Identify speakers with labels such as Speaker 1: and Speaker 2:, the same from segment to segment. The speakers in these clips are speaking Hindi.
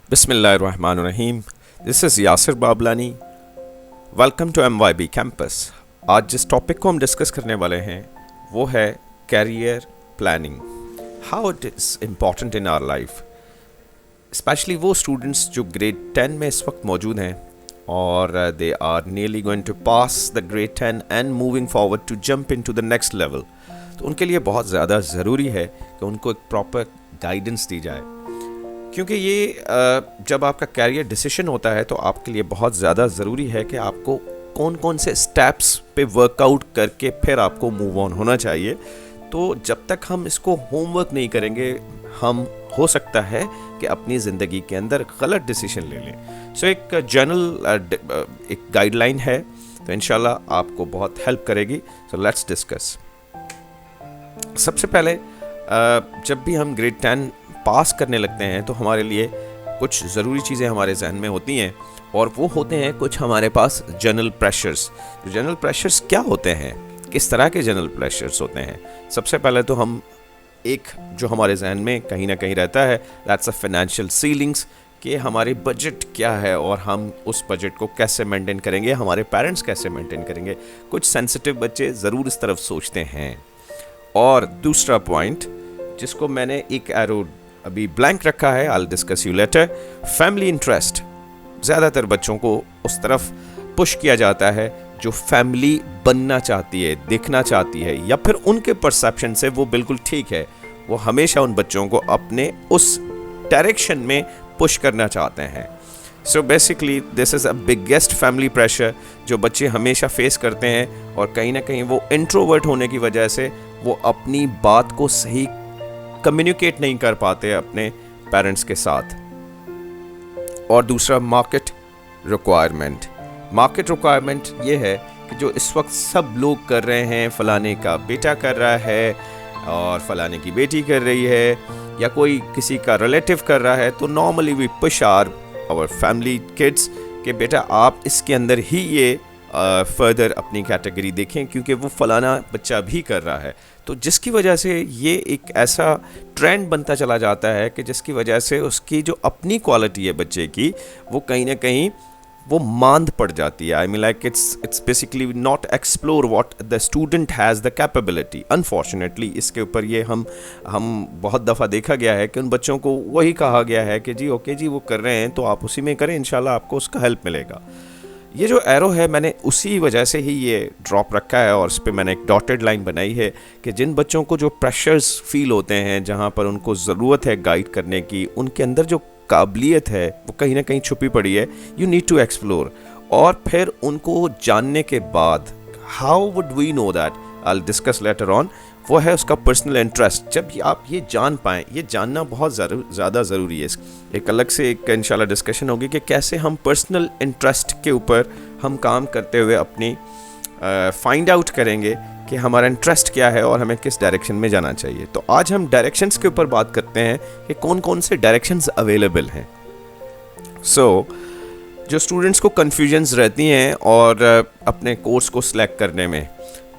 Speaker 1: बिस्मिल्लाहिर्रहमानिर्रहीम। This is Yasir Bablani. Welcome to MYB campus. आज जिस टॉपिक को हम डिस्कस करने वाले हैं वो है career planning, how it is important in our life. Specially वो स्टूडेंट्स जो ग्रेड 10 में इस वक्त मौजूद हैं और they are nearly going to pass the grade 10 and moving forward to jump into the next level. तो उनके लिए बहुत ज़्यादा ज़रूरी है कि उनको एक प्रॉपर गाइडेंस दी जाए, क्योंकि ये जब आपका कैरियर डिसीजन होता है तो आपके लिए बहुत ज़्यादा ज़रूरी है कि आपको कौन कौन से स्टेप्स पे वर्कआउट करके फिर आपको मूव ऑन होना चाहिए। तो जब तक हम इसको होमवर्क नहीं करेंगे, हम हो सकता है कि अपनी ज़िंदगी के अंदर गलत डिसीजन ले लें। सो एक जनरल एक गाइडलाइन है, तो इंशाल्लाह आपको बहुत हेल्प करेगी। So let's discuss. सबसे पहले जब भी हम ग्रेड 10 पास करने लगते हैं तो हमारे लिए कुछ ज़रूरी चीज़ें हमारे जहन में होती हैं, और वो होते हैं कुछ हमारे पास जनरल प्रेशर्स। तो जनरल प्रेशर्स क्या होते हैं, किस तरह के जनरल प्रेशर्स होते हैं? सबसे पहले तो हम एक जो हमारे जहन में कहीं ना कहीं रहता है, दैट्स अ फाइनेंशियल सीलिंग्स, कि हमारी बजट क्या है और हम उस बजट को कैसे मेंटेन करेंगे, हमारे पेरेंट्स कैसे मेंटेन करेंगे। कुछ सेंसिटिव बच्चे ज़रूर इस तरफ सोचते हैं। और दूसरा पॉइंट जिसको मैंने एक एरो अभी ब्लैंक रखा है, आई will discuss you later, family interest. ज़्यादातर बच्चों को उस तरफ पुश किया जाता है जो फैमिली बनना चाहती है, देखना चाहती है, या फिर उनके परसेप्शन से वो बिल्कुल ठीक है। वो हमेशा उन बच्चों को अपने उस डायरेक्शन में पुश करना चाहते हैं। So basically this is a biggest family pressure जो बच्चे हमेशा फेस करते हैं, और कहीं ना कहीं वो इंट्रोवर्ट होने की वजह से वो अपनी बात को सही कम्युनिकेट नहीं कर पाते अपने पेरेंट्स के साथ। और दूसरा मार्केट रिक्वायरमेंट। मार्केट रिक्वायरमेंट ये है कि जो इस वक्त सब लोग कर रहे हैं, फलाने का बेटा कर रहा है और फलाने की बेटी कर रही है, या कोई किसी का रिलेटिव कर रहा है, तो normally we push our family kids कि बेटा आप इसके अंदर ही ये फर्दर अपनी कैटेगरी देखें, क्योंकि वो फलाना बच्चा भी कर रहा है। तो जिसकी वजह से ये एक ऐसा ट्रेंड बनता चला जाता है कि जिसकी वजह से उसकी जो अपनी क्वालिटी है बच्चे की, वो कहीं ना कहीं वो मांद पड़ जाती है। I mean like it's basically not explore what the student has the capability. Unfortunately इसके ऊपर ये हम बहुत दफ़ा देखा गया है कि उन बच्चों को वही कहा गया है कि जी ओके जी वो कर रहे हैं तो आप उसी में करें, इंशाल्लाह आपको उसका हेल्प मिलेगा। ये जो एरो है मैंने उसी वजह से ही ये ड्रॉप रखा है, और इस पर मैंने एक डॉटेड लाइन बनाई है कि जिन बच्चों को जो प्रेशर्स फील होते हैं, जहाँ पर उनको ज़रूरत है गाइड करने की, उनके अंदर जो काबिलियत है वो कहीं ना कहीं छुपी पड़ी है, यू नीड टू एक्सप्लोर। और फिर उनको जानने के बाद how would we know that, I will discuss later on, वो है उसका पर्सनल इंटरेस्ट। जब आप ये जान पाएँ, ये जानना बहुत ज़्यादा ज़रूरी है। एक अलग से एक इंशाल्लाह डिस्कशन होगी कि कैसे हम पर्सनल इंटरेस्ट के ऊपर हम काम करते हुए अपनी फाइंड आउट करेंगे कि हमारा इंटरेस्ट क्या है और हमें किस डायरेक्शन में जाना चाहिए। तो आज हम डायरेक्शंस के ऊपर बात करते हैं कि कौन कौन से डायरेक्शंस अवेलेबल हैं। सो जो स्टूडेंट्स को कन्फ्यूजन्स रहती हैं और अपने कोर्स को सिलेक्ट करने में,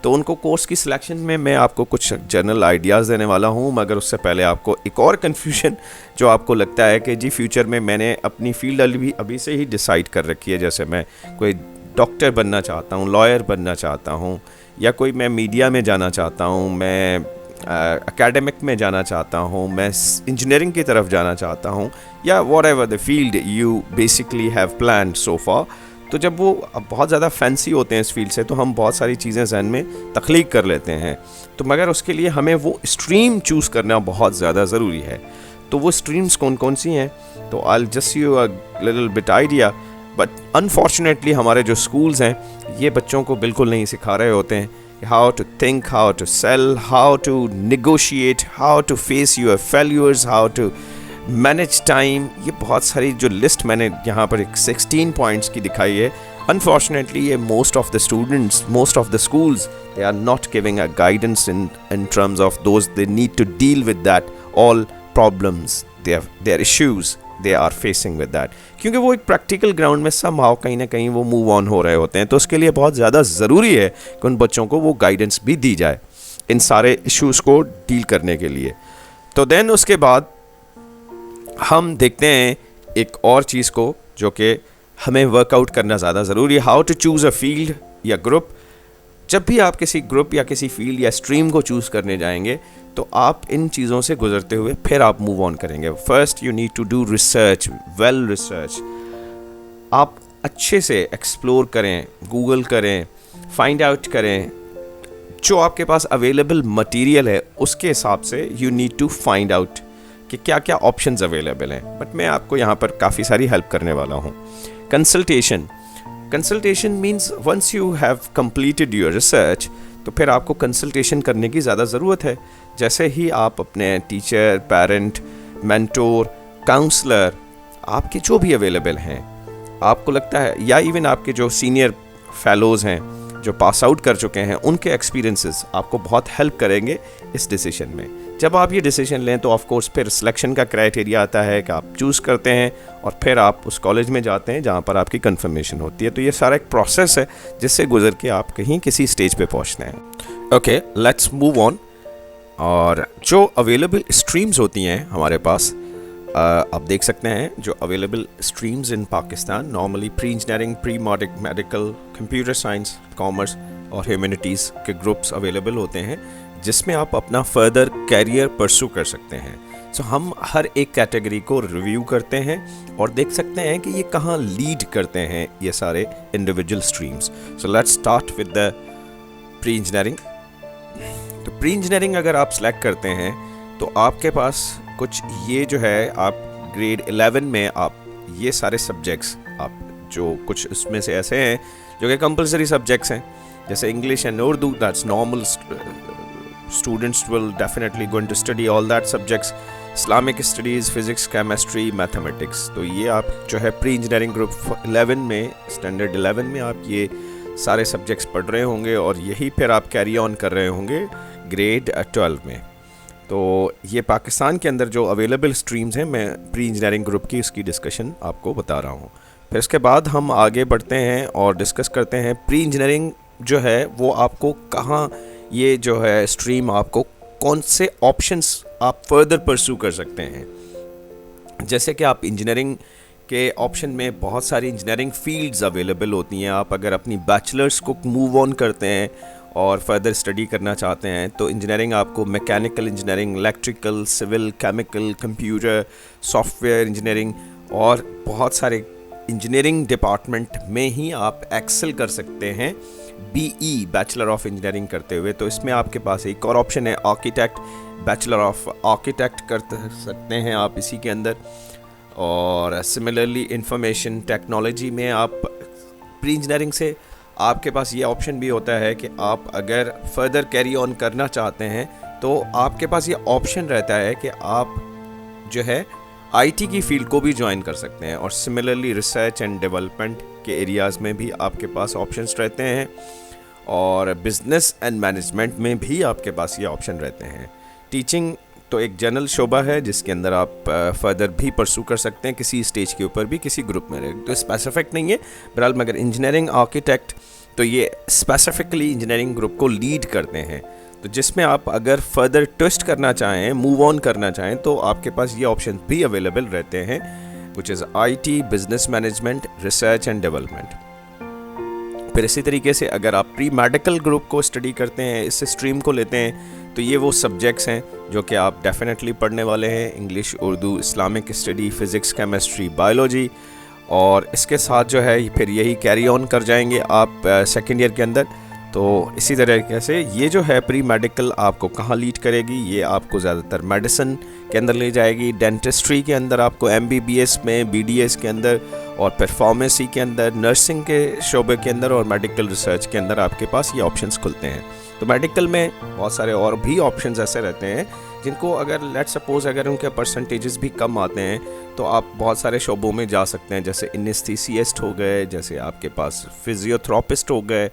Speaker 1: तो उनको कोर्स की सिलेक्शन में मैं आपको कुछ जनरल आइडियाज़ देने वाला हूँ, मगर उससे पहले आपको एक और कन्फ्यूजन जो आपको लगता है कि जी फ्यूचर में मैंने अपनी फील्ड अभी से ही डिसाइड कर रखी है, जैसे मैं कोई डॉक्टर बनना चाहता हूँ, लॉयर बनना चाहता हूँ, या कोई मैं मीडिया में जाना चाहता हूँ, मैं एकेडमिक में जाना चाहता हूँ, मैं इंजीनियरिंग की तरफ जाना चाहता हूँ, या whatever the field you basically have planned so far. तो जब वो बहुत ज़्यादा फैंसी होते हैं इस फील्ड से, तो हम बहुत सारी चीज़ें जहन में तख्लीक कर लेते हैं। तो मगर उसके लिए हमें वो स्ट्रीम चूज़ करना बहुत ज़्यादा ज़रूरी है। तो वो स्ट्रीम्स कौन कौन सी हैं, तो I will just you a little bit idea. But unfortunately हमारे जो स्कूल्स हैं ये बच्चों को बिल्कुल नहीं सिखा रहे होते हैं how to think, how to sell, how to negotiate, how to face your failures, how to manage time. ये बहुत सारी जो लिस्ट मैंने यहाँ पर एक 16 पॉइंट्स की दिखाई है। अनफॉर्चुनेटली ये most of the students, most of the schools, they are not giving a guidance in terms of those they need to deal with that all problems, their issues they are facing with that, क्योंकि वो एक प्रैक्टिकल ग्राउंड में समहाउ कहीं ना कहीं वो मूव ऑन हो रहे होते हैं। तो उसके लिए बहुत ज़्यादा ज़रूरी है कि उन बच्चों को वो गाइडेंस भी दी जाए इन सारे इश्यूज़ को डील करने के लिए। तो देन उसके बाद हम देखते हैं एक और चीज़ को जो कि हमें वर्कआउट करना ज़्यादा ज़रूरी है, how to choose a field या ग्रुप। जब भी आप किसी ग्रुप या किसी फील्ड या स्ट्रीम को चूज़ करने जाएंगे तो आप इन चीज़ों से गुजरते हुए फिर आप मूव ऑन करेंगे। First you need to do research, well research. आप अच्छे से एक्सप्लोर करें, गूगल करें, फाइंड आउट करें, जो आपके पास अवेलेबल मटेरियल है उसके हिसाब से you need to find out कि क्या क्या ऑप्शंस अवेलेबल हैं। बट मैं आपको यहाँ पर काफ़ी सारी हेल्प करने वाला हूँ। Consultation means once you have completed your research तो फिर आपको कंसल्टेशन करने की ज़्यादा ज़रूरत है। जैसे ही आप अपने टीचर, पेरेंट, मेंटोर, काउंसलर, आपके जो भी अवेलेबल हैं, आपको लगता है, या इवन आपके जो सीनियर फेलोज़ हैं जो पास आउट कर चुके हैं, उनके एक्सपीरियंसेस आपको बहुत हेल्प करेंगे इस डिसीजन में। जब आप ये डिसीजन लें तो ऑफ कोर्स फिर सिलेक्शन का क्राइटेरिया आता है कि आप चूज़ करते हैं और फिर आप उस कॉलेज में जाते हैं जहाँ पर आपकी कंफर्मेशन होती है। तो ये सारा एक प्रोसेस है जिससे गुजर के आप कहीं किसी स्टेज पे पहुँचते हैं। Okay, let's move on. और जो अवेलेबल स्ट्रीम्स होती हैं हमारे पास, आप देख सकते हैं जो available streams in Pakistan, normally pre engineering, pre medical, computer science, commerce और ह्यूमैनिटीज़ के ग्रुप्स अवेलेबल होते हैं जिसमें आप अपना फर्दर कैरियर परसू कर सकते हैं। सो हम हर एक कैटेगरी को रिव्यू करते हैं और देख सकते हैं कि ये कहाँ लीड करते हैं ये सारे individual streams. So let's start with the pre engineering. तो प्री इंजीनियरिंग अगर आप सेलेक्ट करते हैं तो आपके पास कुछ ये जो है, आप ग्रेड 11 में आप ये सारे सब्जेक्ट्स, आप जो कुछ इसमें से ऐसे हैं जो कि कंपलसरी सब्जेक्ट्स हैं, जैसे English and Urdu, that's normal, students will definitely going to study all that subjects, Islamic studies, physics, chemistry, mathematics। तो ये आप जो है प्री इंजीनियरिंग ग्रुप 11 में, स्टैंडर्ड 11 में आप ये सारे सब्जेक्ट्स पढ़ रहे होंगे और यही फिर आप कैरी ऑन कर रहे होंगे ग्रेड 12 में। तो ये पाकिस्तान के अंदर जो अवेलेबल स्ट्रीम्स हैं, मैं प्री इंजीनियरिंग ग्रुप की इसकी डिस्कशन आपको बता रहा हूँ। फिर इसके बाद हम आगे बढ़ते हैं और डिस्कस करते हैं प्री इंजीनियरिंग जो है वो आपको कहाँ, ये जो है स्ट्रीम आपको कौन से ऑप्शंस आप फर्दर परस्यू कर सकते हैं। जैसे कि आप इंजीनियरिंग के ऑप्शन में बहुत सारी इंजीनियरिंग फील्ड्स अवेलेबल होती हैं। आप अगर अपनी बैचलर्स को मूव ऑन करते हैं और फर्दर स्टडी करना चाहते हैं तो इंजीनियरिंग आपको mechanical engineering, electrical, civil, chemical, computer, software engineering और बहुत सारे इंजीनियरिंग डिपार्टमेंट में ही आप एक्सेल कर सकते हैं BE, बैचलर ऑफ इंजीनियरिंग करते हुए। तो इसमें आपके पास एक और ऑप्शन है आर्किटेक्ट, बैचलर ऑफ आर्किटेक्ट कर सकते हैं आप इसी के अंदर। और सिमिलरली इंफॉर्मेशन टेक्नोलॉजी में आप प्री इंजीनियरिंग से आपके पास ये ऑप्शन भी होता है कि आप अगर फर्दर कैरी ऑन करना चाहते हैं तो आपके पास ये ऑप्शन रहता है कि आप जो है IT की फील्ड को भी ज्वाइन कर सकते हैं। और सिमिलरली रिसर्च एंड डेवलपमेंट के एरियाज़ में भी आपके पास ऑप्शंस रहते हैं और बिजनेस एंड मैनेजमेंट में भी आपके पास ये ऑप्शन रहते हैं। टीचिंग तो एक जनरल शोबा है जिसके अंदर आप फर्दर भी परसू कर सकते हैं किसी स्टेज के ऊपर भी, किसी ग्रुप में रहे तो स्पेसिफिक नहीं है बहरहाल। मगर इंजीनियरिंग आर्किटेक्ट तो ये स्पेसिफिकली इंजीनियरिंग ग्रुप को लीड करते हैं। तो जिसमें आप अगर फर्दर ट्विस्ट करना चाहें, मूव ऑन करना चाहें तो आपके पास ये ऑप्शन भी अवेलेबल रहते हैं, which is IT, business management, research and development. फिर इसी तरीके से अगर आप प्री मेडिकल ग्रुप को स्टडी करते हैं, इस स्ट्रीम को लेते हैं, तो ये वो सब्जेक्ट्स हैं जो कि आप डेफिनेटली पढ़ने वाले हैं, English, Urdu, Islamic study, physics, chemistry, biology. और इसके साथ जो है फिर यही कैरी ऑन कर जाएंगे आप सेकेंड ईयर के अंदर। तो इसी तरीके से ये जो है प्री मेडिकल आपको कहाँ लीड करेगी, ये आपको ज़्यादातर मेडिसिन के अंदर ले जाएगी, डेंटिस्ट्री के अंदर आपको MBBS में, BDS के अंदर और फिर फार्मेसी के अंदर, नर्सिंग के शोबे के अंदर और मेडिकल रिसर्च के अंदर आपके पास ये ऑप्शंस खुलते हैं। तो मेडिकल में बहुत सारे और भी ऑप्शंस ऐसे रहते हैं जिनको अगर लेट्स सपोज अगर उनके परसेंटेजेस भी कम आते हैं तो आप बहुत सारे शोबों में जा सकते हैं, जैसे एनेस्थीसिस्ट हो गए, जैसे आपके पास फिजियोथेरापिस्ट हो गए,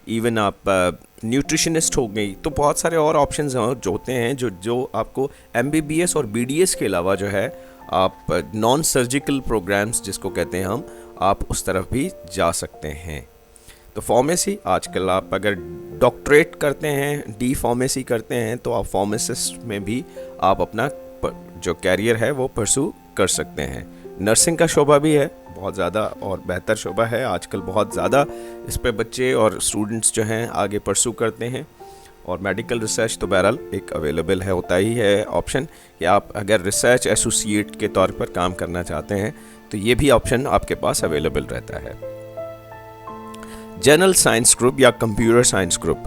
Speaker 1: इवन आप न्यूट्रिशनिस्ट हो गई। तो बहुत सारे और ऑप्शंस जो होते हैं जो आपको MBBS और BDS के अलावा जो है आप नॉन सर्जिकल प्रोग्राम्स जिसको कहते हैं हम, आप उस तरफ भी जा सकते हैं। तो फार्मेसी, आजकल आप अगर डॉक्टरेट करते हैं, डी फार्मेसी करते हैं, तो आप फार्मासिस्ट में भी आप अपना जो कैरियर है वो परसू कर सकते हैं। नर्सिंग का शोबा भी है, बहुत ज़्यादा और बेहतर शोबा है, आजकल बहुत ज़्यादा इस पे बच्चे और स्टूडेंट्स जो हैं आगे परसू करते हैं। और मेडिकल रिसर्च तो बहरहाल एक अवेलेबल है, होता ही है ऑप्शन कि आप अगर रिसर्च एसोसिएट के तौर पर काम करना चाहते हैं तो ये भी ऑप्शन आपके पास अवेलेबल रहता है। जनरल साइंस ग्रुप या कंप्यूटर साइंस ग्रुप,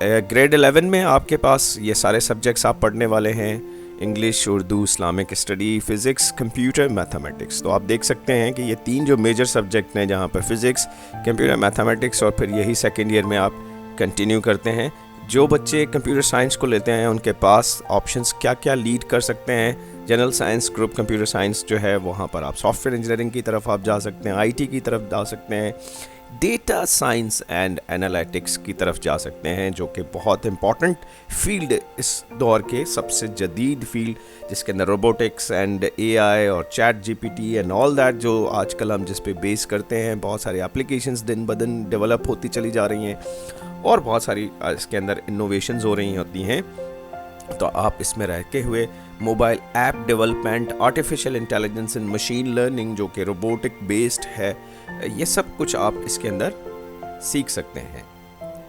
Speaker 1: ग्रेड 11 में आपके पास ये सारे सब्जेक्ट्स आप पढ़ने वाले हैं, English, Urdu, Islamic study, physics, computer, mathematics. तो आप देख सकते हैं कि ये 3 जो मेजर सब्जेक्ट हैं, जहाँ पर फ़िज़िक्स, कंप्यूटर, मैथमेटिक्स, और फिर यही सेकेंड ईयर में आप कंटिन्यू करते हैं। जो बच्चे कंप्यूटर साइंस को लेते हैं उनके पास ऑप्शंस क्या क्या लीड कर सकते हैं। General science group computer science जो है वहाँ पर आप सॉफ्टवेयर इंजीनियरिंग की तरफ आप जा सकते हैं, आईटी की तरफ जा सकते हैं, डेटा साइंस एंड एनालिटिक्स की तरफ जा सकते हैं, जो कि बहुत इंपॉर्टेंट फील्ड, इस दौर के सबसे जदीद फील्ड, जिसके अंदर रोबोटिक्स एंड एआई और chat GPT and all that जो आजकल हम जिस पे बेस करते हैं, बहुत सारी एप्लीकेशंस दिन ब दिन डेवलप होती चली जा रही हैं और बहुत सारी इसके अंदर इनोवेशंस हो रही होती हैं। तो आप इसमें रह के हुए mobile app development, artificial intelligence and machine learning जो कि रोबोटिक बेस्ड है, ये सब कुछ आप इसके अंदर सीख सकते हैं।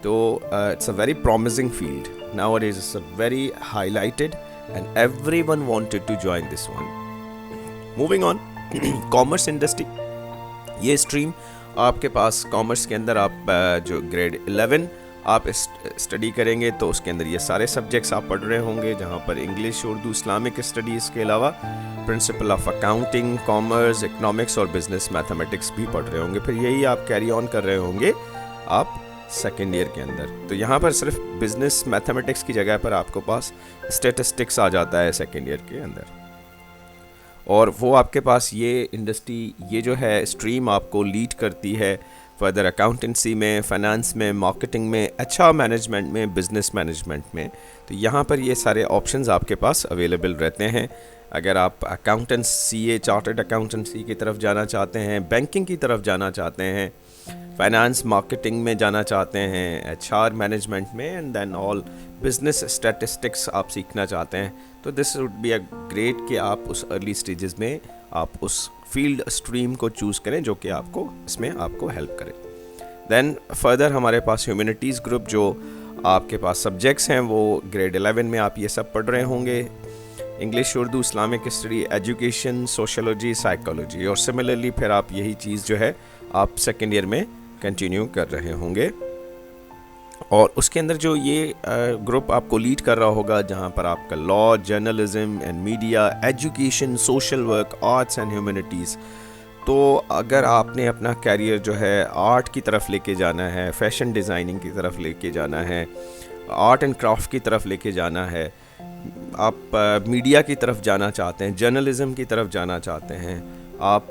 Speaker 1: तो it's a very promising field nowadays, it's a very highlighted and everyone wanted to join this one. Moving on, commerce industry, ये स्ट्रीम आपके पास कॉमर्स के अंदर आप जो ग्रेड 11 आप स्टडी करेंगे तो उसके अंदर ये सारे सब्जेक्ट्स आप पढ़ रहे होंगे, जहाँ पर इंग्लिश, उर्दू, इस्लामिक स्टडीज़ के अलावा principle of accounting, commerce, economics और बिजनेस मैथमेटिक्स भी पढ़ रहे होंगे। फिर यही आप कैरी ऑन कर रहे होंगे आप सेकेंड ईयर के अंदर। तो यहाँ पर सिर्फ बिजनेस मैथमेटिक्स की जगह पर आपको पास स्टेटिस्टिक्स आ जाता है सेकेंड ईयर के अंदर, और वो आपके पास ये इंडस्ट्री, ये जो है स्ट्रीम आपको लीड करती है फर्दर अकाउंटेंसी में, फाइनेंस में, मार्केटिंग में, अच्छा मैनेजमेंट में, बिजनेस मैनेजमेंट में। तो यहाँ पर ये सारे ऑप्शंस आपके पास अवेलेबल रहते हैं। अगर आप अकाउंटेंट्स, सीए, चार्टर्ड अकाउंटेंसी की तरफ जाना चाहते हैं, बैंकिंग की तरफ जाना चाहते हैं, फाइनेंस मार्केटिंग में जाना चाहते हैं, एचआर मैनेजमेंट में, and then all business statistics आप सीखना चाहते हैं, तो this would be a great कि आप उस अर्ली स्टेजेस में आप उस फील्ड स्ट्रीम को चूज़ करें जो कि आपको इसमें आपको हेल्प करे। देन फर्दर हमारे पास ह्यूमैनिटीज़ ग्रुप, जो आपके पास सब्जेक्ट्स हैं वो ग्रेड 11 में आप ये सब पढ़ रहे होंगे, English, Urdu, Islamic study, education, sociology, psychology, और सिमिलरली फिर आप यही चीज़ जो है आप सेकेंड ईयर में कंटिन्यू कर रहे होंगे। और उसके अंदर जो ये ग्रुप आपको लीड कर रहा होगा, जहाँ पर आपका law, journalism and media, education, social work, arts and humanities. तो अगर आपने अपना कैरियर जो है आर्ट की तरफ लेके जाना है, फैशन डिज़ाइनिंग की तरफ लेके जाना है, आर्ट एंड क्राफ्ट की तरफ लेके जाना है, आप मीडिया की तरफ जाना चाहते हैं, जर्नलिज्म की तरफ जाना चाहते हैं, आप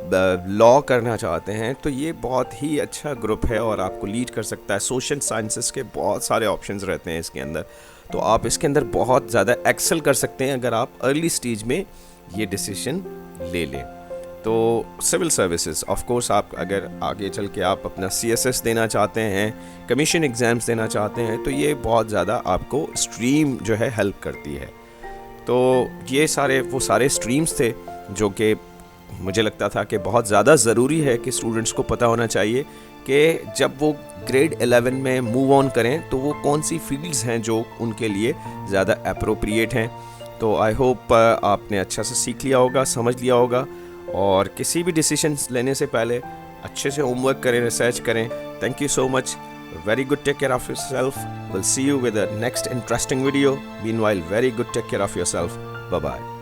Speaker 1: लॉ करना चाहते हैं, तो ये बहुत ही अच्छा ग्रुप है और आपको लीड कर सकता है। सोशल साइंसेस के बहुत सारे ऑप्शंस रहते हैं इसके अंदर, तो आप इसके अंदर बहुत ज़्यादा एक्सेल कर सकते हैं अगर आप अर्ली स्टेज में ये डिसीजन ले लें। तो सिविल सर्विसेज, ऑफ कोर्स आप अगर आगे चल के आप अपना CSS देना चाहते हैं, कमीशन एग्ज़ाम्स देना चाहते हैं, तो ये बहुत ज़्यादा आपको स्ट्रीम जो है हेल्प करती है। तो ये सारे वो सारे स्ट्रीम्स थे जो कि मुझे लगता था कि बहुत ज़्यादा ज़रूरी है कि स्टूडेंट्स को पता होना चाहिए कि जब वो ग्रेड 11 में मूव ऑन करें तो वो कौन सी फील्ड्स हैं जो उनके लिए ज़्यादा अप्रोप्रिएट हैं। तो आई होप आपने अच्छा से सीख लिया होगा, समझ लिया होगा, और किसी भी डिसीजंस लेने से पहले अच्छे से होमवर्क करें, रिसर्च करें। Thank you so much, very good, take care of yourself. We'll see you with the next interesting video. Meanwhile, very good, take care of yourself. Bye bye.